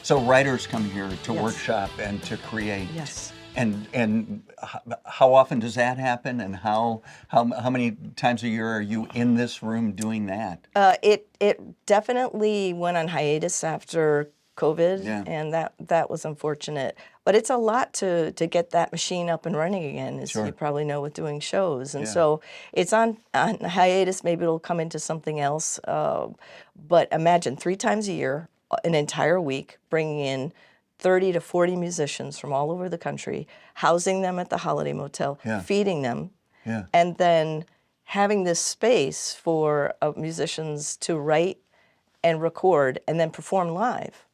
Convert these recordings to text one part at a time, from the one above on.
So writers come here to Yes. workshop and to create. Yes. And how often does that happen? And how many times a year are you in this room doing that? It definitely went on hiatus after COVID, Yeah. and that was unfortunate. But it's a lot to get that machine up and running again, as Sure. you probably know with doing shows. And Yeah. so it's on hiatus. Maybe it'll come into something else. But imagine 3 times a year, an entire week, bringing in 30 to 40 musicians from all over the country, housing them at the Holiday Motel, Yeah. feeding them, Yeah. and then having this space for musicians to write and record and then perform live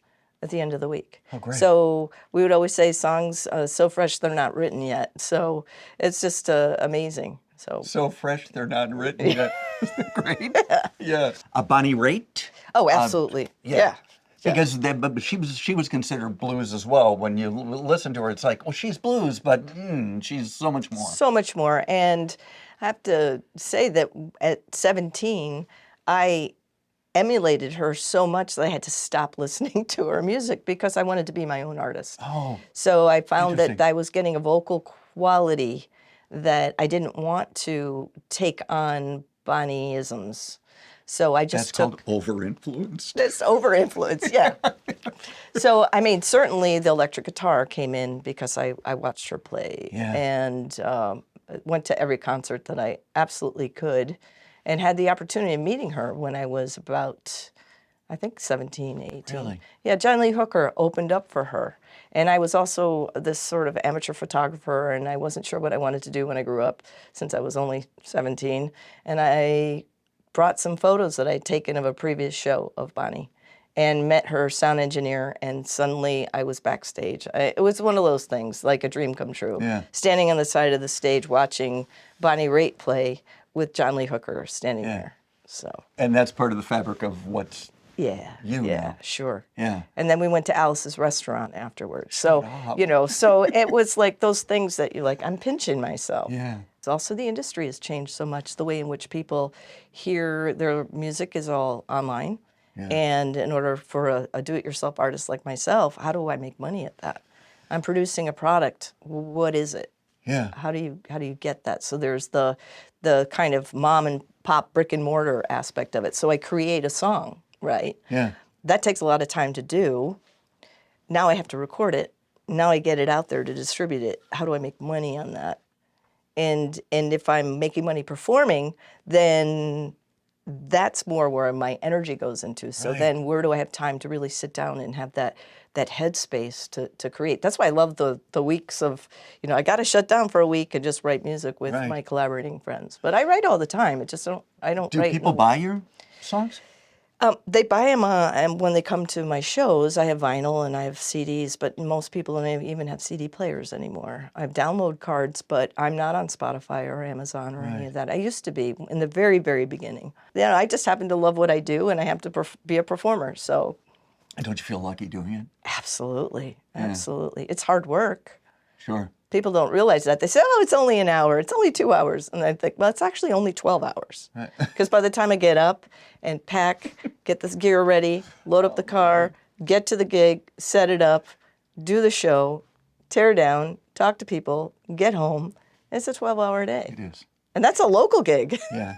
at the end of the week. Oh, great. So we would always say songs so fresh they're not written yet. So it's just amazing. So fresh they're not written yet. Isn't that great? Yeah. Bonnie Raitt? Oh, absolutely. Yeah. Because but she was considered blues as well. When you listen to her, it's like, well, she's blues, but she's so much more. So much more. And I have to say that at 17, I emulated her so much that I had to stop listening to her music because I wanted to be my own artist. Oh. So I found that Interesting. I was getting a vocal quality that I didn't want to take on Bonnie-isms. So I just That's called over-influenced. this over-influence, yeah. So, I mean, certainly the electric guitar came in because I watched her play Yeah. and went to every concert that I absolutely could and had the opportunity of meeting her when I was about, I think, 17, 18. Really? Yeah, John Lee Hooker opened up for her. And I was also this sort of amateur photographer, and I wasn't sure what I wanted to do when I grew up since I was only 17. And I brought some photos that I'd taken of a previous show of Bonnie and met her sound engineer, and suddenly I was backstage. It was one of those things, like a dream come true. Yeah. Standing on the side of the stage watching Bonnie Raitt play with John Lee Hooker standing Yeah. there. So, And that's part of the fabric of what's yeah. You yeah, know. sure. Yeah. And then we went to Alice's restaurant afterwards. So, up. you know, so it was like those things that you're like, I'm pinching myself. Yeah. It's also the industry has changed so much. The way in which people hear their music is all online. Yeah. And in order for a do-it-yourself artist like myself, how do I make money at that? I'm producing a product. What is it? Yeah. How do you get that? So there's the kind of mom and pop brick and mortar aspect of it. So I create a song, right? Yeah. That takes a lot of time to do. Now I have to record it. Now I get it out there to distribute it. How do I make money on that? And if I'm making money performing, then that's more where my energy goes into. So Right. then where do I have time to really sit down and have that headspace to create? That's why I love the weeks of, you know, I got to shut down for a week and just write music with Right. my collaborating friends. But I write all the time. I don't Do write. people buy your songs? They buy them and when they come to my shows. I have vinyl and I have CDs, but most people don't even have CD players anymore. I have download cards, but I'm not on Spotify or Amazon or any of that. I used to be in the very, very beginning. Yeah, I just happen to love what I do, and I have to be a performer. So, And don't you feel lucky doing it? absolutely, absolutely, it's hard work. Sure. People don't realize that. They say, oh, it's only an hour. It's only 2 hours. And I think, well, it's actually only 12 hours. Because by the time I get up and pack, get this gear ready, load up the car, get to the gig, set it up, do the show, tear down, talk to people, get home, it's a 12-hour day. It is. And that's a local gig. Yeah.